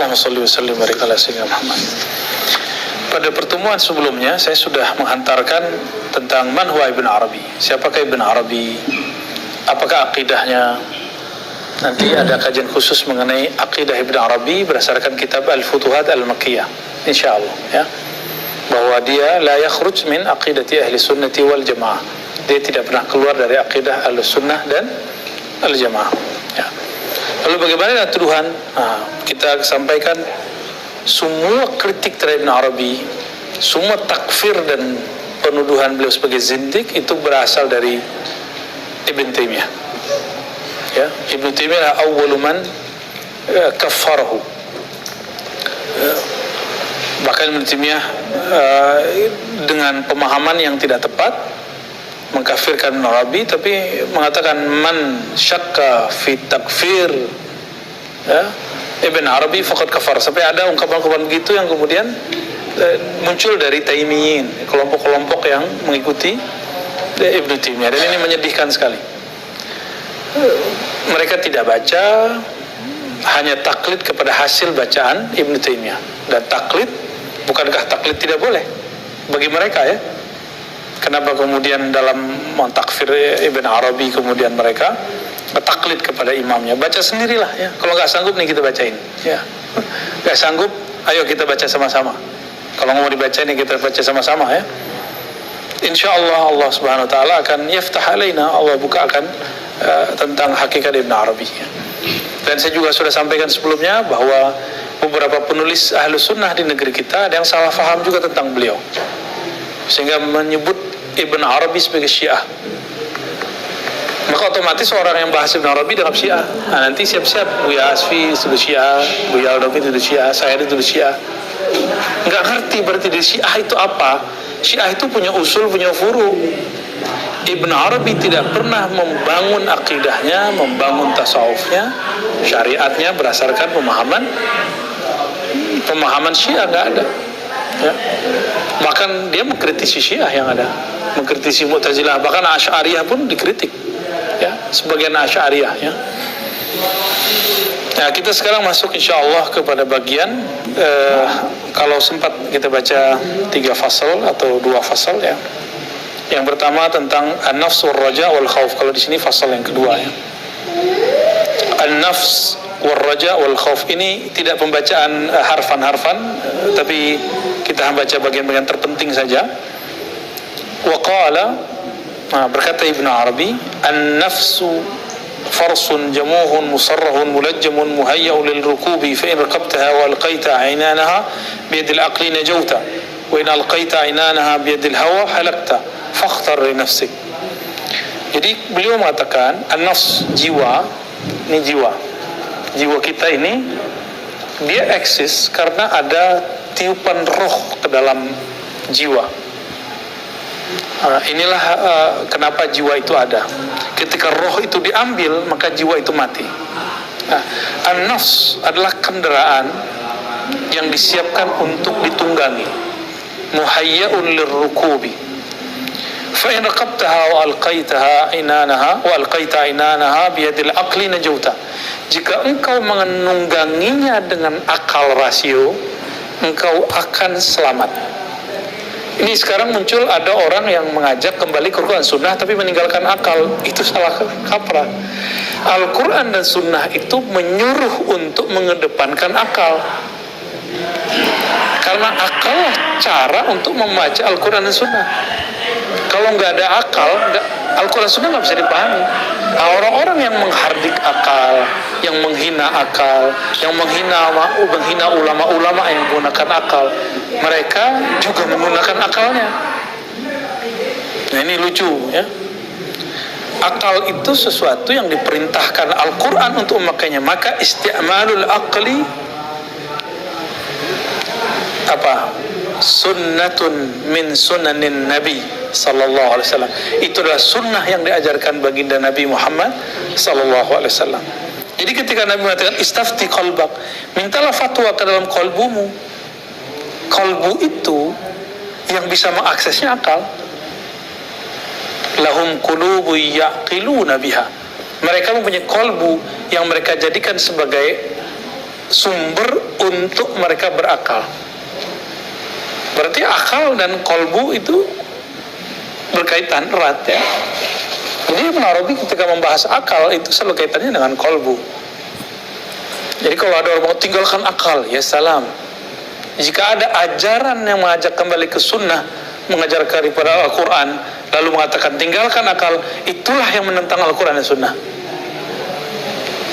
Allahumma shalli wa sallim wa barik ala sayyidina Muhammad. Pada pertemuan sebelumnya saya sudah menghantarkan tentang man huwa Ibn Arabi. Siapakah Ibn Arabi? Apakah akidahnya? Nanti ada kajian khusus mengenai akidah Ibn Arabi berdasarkan kitab Al-Futuhat Al-Makkiyah, insyaallah ya. Bahwa dia la yakhruj min aqidati ahli sunnati wal jamaah. Dia tidak pernah keluar dari akidah ahli sunnah dan al-jamaah ya. Lalu bagaimana dengan tuduhan? Kita sampaikan semua kritik terhadap Ibn Arabi, semua takfir dan penuduhan beliau sebagai zindik itu berasal dari Ibn Taimiyah ya. Ibn Taimiyah awwalu man kaffarahu. Bahkan Ibn Taimiyah dengan pemahaman yang tidak tepat mengkafirkan Ibn Arabi, tapi mengatakan man syakka fi takfir ya, Ibn Arabi faqad kafar. Sampai ada ungkapan-ungkapan begitu yang kemudian muncul dari Taimiyin, kelompok-kelompok yang mengikuti Ibn Taimiyah, dan ini menyedihkan sekali. Mereka tidak baca, hanya taklid kepada hasil bacaan Ibn Taimiyah. Dan taklid, bukankah taklid tidak boleh bagi mereka ya? Kenapa kemudian dalam mentakfir Ibn Arabi kemudian mereka taklid kepada imamnya? Baca sendirilah ya. Kalau nggak sanggup nih kita bacain ya. Nggak sanggup, ayo kita baca sama-sama. Kalau mau dibaca nih kita baca sama-sama ya. Insya Allah Allah Subhanahu Wa Taala akan yaftah alaina, Allah bukakan tentang hakikat Ibn Arabi ya. Dan saya juga sudah sampaikan sebelumnya bahwa beberapa penulis Ahlus Sunnah di negeri kita ada yang salah faham juga tentang beliau, sehingga menyebut Ibn Arabi sebagai Syiah. Maka otomatis orang yang bahas Ibn Arabi dengan Syiah. Nanti siap-siap Buya Asfi itu Syiah, Buya Al-Dafi itu Syiah, saya itu Syiah. Nggak ngerti berarti di Syiah itu apa. Syiah itu punya usul, punya furu. Ibn Arabi tidak pernah membangun akidahnya, membangun tasawufnya, syariatnya berdasarkan pemahaman Syiah, nggak ada ya. Bahkan dia mengkritisi Syiah yang ada, mengkritisi Mu'tazilah, bahkan Asy'ariyah pun dikritik ya, sebagian Asy'ariyah ya. Nah, kita sekarang masuk insyaallah kepada bagian kalau sempat kita baca 3 fasal atau 2 fasal ya. Yang pertama tentang an-nafs wal raja wal khauf. Kalau di sini fasal yang kedua ya. An-nafs wal raja wal khauf ini tidak pembacaan harfan-harfan, tapi kita baca bagian-bagian terpenting saja. Wa qala, berkata Ibn Arabi, an-nafsu farsun jamuhun musarrahun mulajjamun muhayya'un lil rukubi fa in raqabtaha wa alqaita 'ainanaha bi yadil aqli najawta wa in alqaita 'ainanaha bi yadil hawa halakta fakhtar li nafsik. Jadi beliau mengatakan an-nafs, jiwa, ini jiwa kita ini dia eksis karena ada tiupan roh ke dalam jiwa. Inilah kenapa jiwa itu ada. Ketika roh itu diambil, maka jiwa itu mati. An-nafs adalah kendaraan yang disiapkan untuk ditunggangi, muhayya'un lirrukubi. Fa in raqabtaha wa alqaitaha inanaha biyadil aqli najauta. Jika engkau menungganginya dengan akal rasio, engkau akan selamat. Ini sekarang muncul ada orang yang mengajak kembali ke Quran Sunnah tapi meninggalkan akal. Itu salah kaprah. Al-Quran dan Sunnah itu menyuruh untuk mengedepankan akal, karena akal cara untuk membaca Al-Quran dan Sunnah. Kalau nggak ada akal, Al-Quran Sunnah nggak bisa dipahami. Orang-orang yang menghardik akal, yang menghina akal, yang menghina ulama-ulama yang menggunakan akal, mereka juga menggunakan akalnya. Nah, ini lucu ya. Akal itu sesuatu yang diperintahkan Al-Quran untuk memakainya. Maka isti'malul aqli sunnatun min sunanin Nabi sallallahu alaihi wasallam. Itu adalah sunnah yang diajarkan baginda Nabi Muhammad sallallahu alaihi wasallam. Jadi ketika Nabi mengatakan istafti qalbak, mintalah fatwa ke dalam kalbumu. Kalbu itu yang bisa mengaksesnya akal. Lahum qulubu yaqiluna biha. Mereka mempunyai kalbu yang mereka jadikan sebagai sumber untuk mereka berakal. Berarti akal dan kolbu itu berkaitan erat ya. Jadi Ibn Arabi ketika membahas akal itu selalu kaitannya dengan kolbu. Jadi kalau ada orang mau tinggalkan akal, ya salam. Jika ada ajaran yang mengajak kembali ke sunnah, mengajar daripada Al-Quran, lalu mengatakan tinggalkan akal, itulah yang menentang Al-Quran dan sunnah.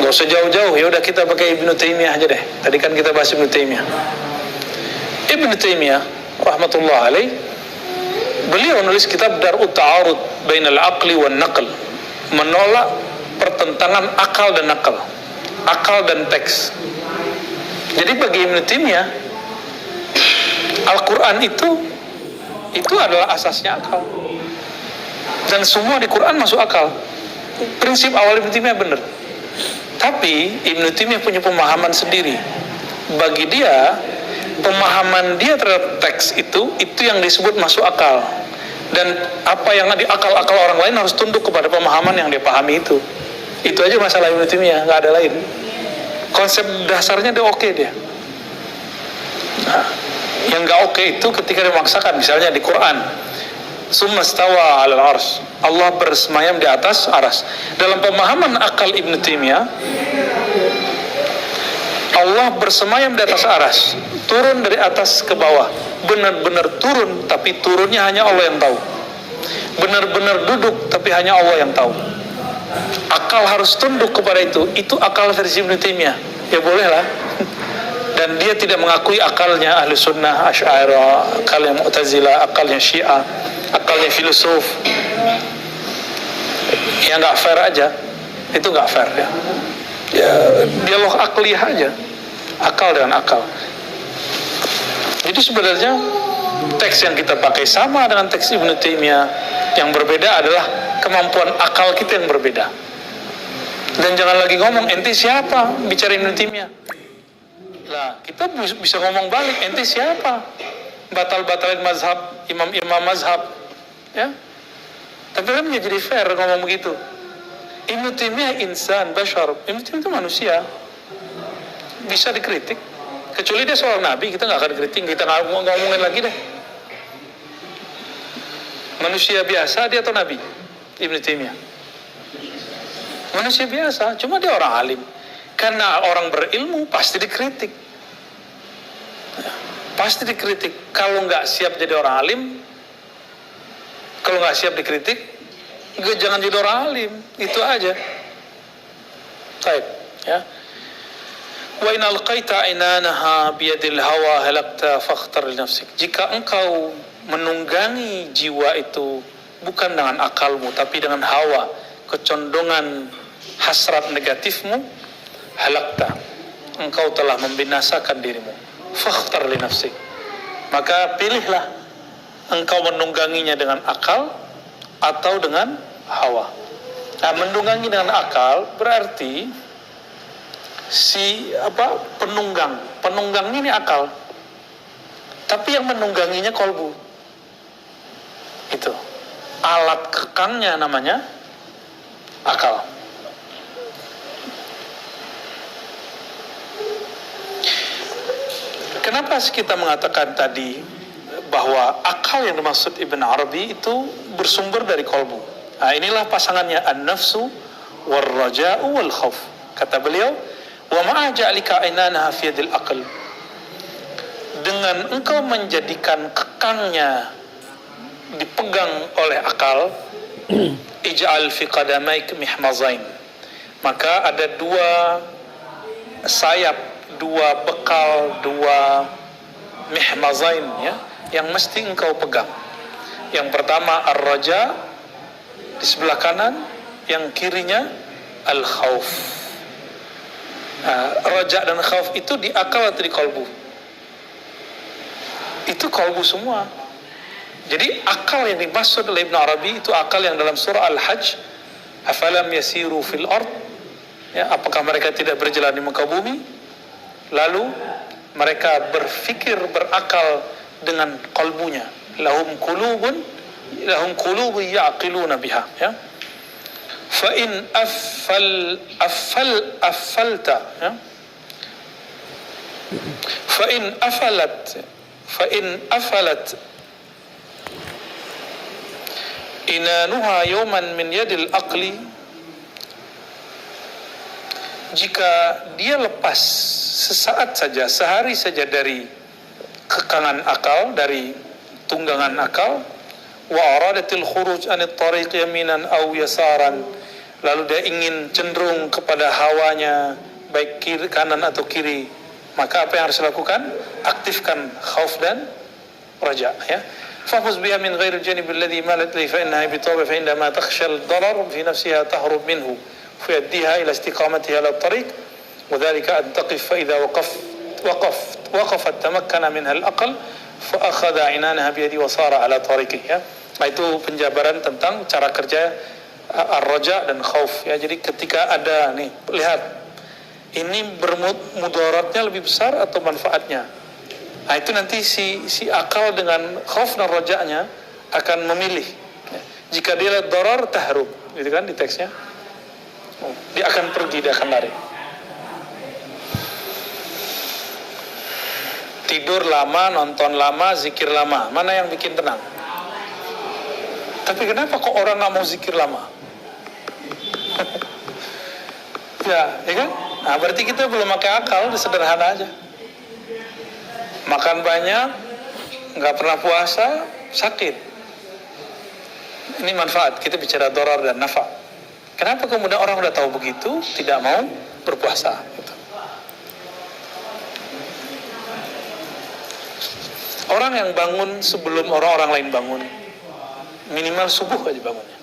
Gak usah jauh-jauh, ya udah kita pakai Ibnu Taimiyah aja deh. Tadi kan kita bahas Ibnu Taimiyah. Ibnu Taimiyah rahmatullah alaih, beliau menulis kitab Dar'ut Ta'arud Bainal Aqli wan Naql, menolak pertentangan akal dan nakal, akal dan teks. Jadi bagi Ibnu Taimiyah, Al-Quran itu adalah asasnya akal, dan semua di Quran masuk akal. Prinsip awal Ibnu Taimiyah benar. Tapi Ibnu Taimiyah punya pemahaman sendiri. Bagi dia, pemahaman dia terhadap teks itu yang disebut masuk akal. Dan apa yang di akal-akal orang lain harus tunduk kepada pemahaman yang dia pahami itu. Itu aja masalah Ibnu Taimiyah, nggak ada lain. Konsep dasarnya dia oke dia. Nah, yang nggak oke itu ketika dimaksakan, misalnya di Quran, summa stawa 'alal 'arsy, Allah bersemayam di atas aras. Dalam pemahaman akal Ibnu Taimiyah, Allah bersemayam di atas aras, turun dari atas ke bawah, benar-benar turun, tapi turunnya hanya Allah yang tahu. Benar-benar duduk, tapi hanya Allah yang tahu. Akal harus tunduk kepada itu akal versi Ibnu Taimiyah. Ya bolehlah. Dan dia tidak mengakui akalnya Ahlu Sunnah, Asy'ariyah, akalnya Mu'tazilah, akalnya Syiah, akalnya filosof. Yang nggak fair aja, itu nggak fair ya. Ya dialog akliyah aja, akal dengan akal. Jadi sebenarnya teks yang kita pakai sama dengan teks Ibnu Taimiyah. Yang berbeda adalah kemampuan akal kita yang berbeda. Dan jangan lagi ngomong ente siapa bicara Ibnu Taimiyah. Lah, kita bisa ngomong balik, ente siapa? Batal-batalin mazhab, imam-imam mazhab. Ya. Tapi kan jadi fair ngomong begitu. Ibnu Taimiyah insan, bashar. Ibnu Taimiyah itu manusia. Bisa dikritik. Kecuali dia seorang nabi, kita nggak akan kritik, kita nggak ngomongin lagi deh. Manusia biasa dia atau nabi? Ibnu Taimiyah. Manusia biasa, cuma dia orang alim. Karena orang berilmu pasti dikritik. Pasti dikritik. Kalau nggak siap jadi orang alim, kalau nggak siap dikritik, jangan jadi orang alim. Itu aja. Baik, ya. Wa in alqaita inanaha biyadil hawa halakta fakhtar li nafsik. Jika engkau menunggangi jiwa itu bukan dengan akalmu tapi dengan hawa, kecondongan hasrat negatifmu, halakta, engkau telah membinasakan dirimu. Fakhtar li nafsik. Maka pilihlah engkau menungganginya dengan akal atau dengan hawa. Nah, menunggangi dengan akal berarti penunggang ini akal, tapi yang menungganginya kolbu. Itu alat kekangnya namanya akal. Kenapa kita mengatakan tadi bahwa akal yang dimaksud Ibn Arabi itu bersumber dari kolbu? Nah, inilah pasangannya an-nafsu wal-raja'u wal-khawf. Kata beliau, wa ma'a ja'lika ainanaha fi yadil aql. Dengan engkau menjadikan kekangnya dipegang oleh akal, ij'al fi qadamaik mihmazain. Maka ada dua sayap, dua bekal, dua mihmazain ya, yang mesti engkau pegang. Yang pertama ar-raja di sebelah kanan, yang kirinya al-khauf. Nah, raja dan khauf itu di akal atau di kolbu? Itu kolbu semua. Jadi akal yang dimaksud oleh Ibn Arabi itu akal yang dalam surah Al-Hajj, afalam yasiru fil ard, ya, apakah mereka tidak berjalan di muka bumi lalu mereka berfikir, berakal dengan kolbunya. Lahum qulubun ya'qiluna biha, ya. Fa in affalta, ya, fa in afalat inanuha yawman min yadil aqli, jika dia lepas sesaat saja, sehari saja dari kekangan akal, dari tunggangan akal, wa aradatil khuruj anit tariq yaminan aw yasaran, lalu dia ingin cenderung kepada hawanya, baik kiri kanan atau kiri, maka apa yang harus dilakukan? Aktifkan khauf dan raja, ya. Fahfuz biha min ghairi al-janib alladhi malat li fa innaha bitawba fa indama takhsha al-darar fi nafsiha tahrub minhu fa yaddiha ila istiqamatiha ala at-tariq wa dhalika an taqif fa idha waqafat tamakkana minha al-aql fa akhadha inanaha bi yadi wa sara ala tariqih, ya. Itu penjabaran tentang cara kerja ar-raja dan khauf, ya. Jadi ketika ada nih, lihat ini mudaratnya lebih besar atau manfaatnya. Nah, itu nanti si akal dengan khauf dan rajanya akan memilih. Jika dia lihat darar, tahrub, gitu kan di teksnya. Dia akan pergi, dia akan lari. Tidur lama, nonton lama, zikir lama, mana yang bikin tenang? Tapi kenapa kok orang nggak mau zikir lama? ya kan? Nah, berarti kita belum pakai akal, sederhana aja. Makan banyak, nggak pernah puasa, sakit. Ini manfaat. Kita bicara darar dan nafa. Kenapa kemudian orang udah tahu begitu, tidak mau berpuasa? Gitu. Orang yang bangun sebelum orang-orang lain bangun, minimal subuh aja bangunnya.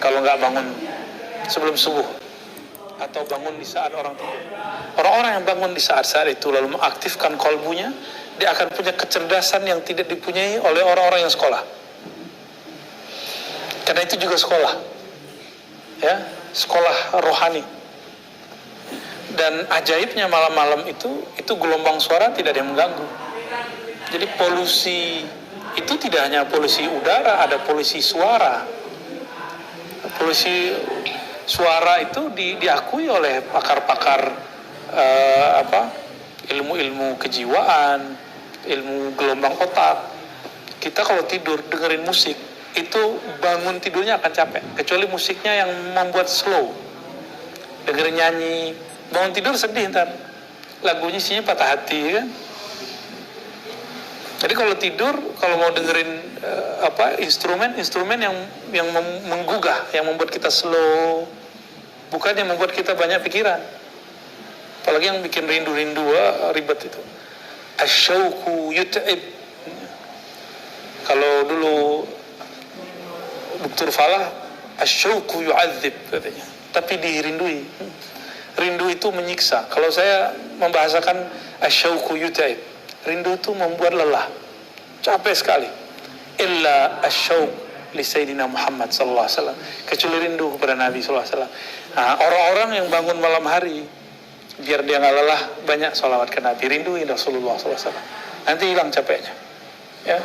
Kalau nggak bangun sebelum subuh, atau bangun di saat orang tidur. Orang-orang yang bangun di saat-saat itu lalu mengaktifkan kolbunya, dia akan punya kecerdasan yang tidak dipunyai oleh orang-orang yang sekolah. Karena itu juga sekolah, ya, sekolah rohani. Dan ajaibnya malam-malam itu gelombang suara tidak ada yang mengganggu. Jadi polusi itu tidak hanya polusi udara, ada polusi suara. Polusi suara itu diakui oleh pakar-pakar ilmu-ilmu kejiwaan, ilmu gelombang otak. Kita kalau tidur dengerin musik, itu bangun tidurnya akan capek. Kecuali musiknya yang membuat slow. Dengerin nyanyi, bangun tidur sedih ntar. Lagunya isinya patah hati, kan? Jadi kalau tidur, kalau mau dengerin instrumen yang menggugah, yang membuat kita slow, bukan yang membuat kita banyak pikiran. Apalagi yang bikin rindu-rindu, ribet itu. Asyauku yut'ib. Kalau dulu Dr. Falah, asyauku yu'adzib katanya. Tapi dirindui. Rindu itu menyiksa. Kalau saya membahasakan asyauku yut'ib, rindu itu membuat lelah, capek sekali. Illa asyauq li Sayyidina Muhammad sallallahu alaihi wasallam, kecuali rindu kepada Nabi sallallahu alaihi wasallam. Nah, orang-orang yang bangun malam hari, biar dia nggak lelah, banyak sholawat ke Nabi, rinduin Rasulullah sallallahu alaihi wasallam. Nanti hilang capeknya, ya,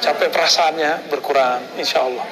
capek perasaannya berkurang, insya Allah.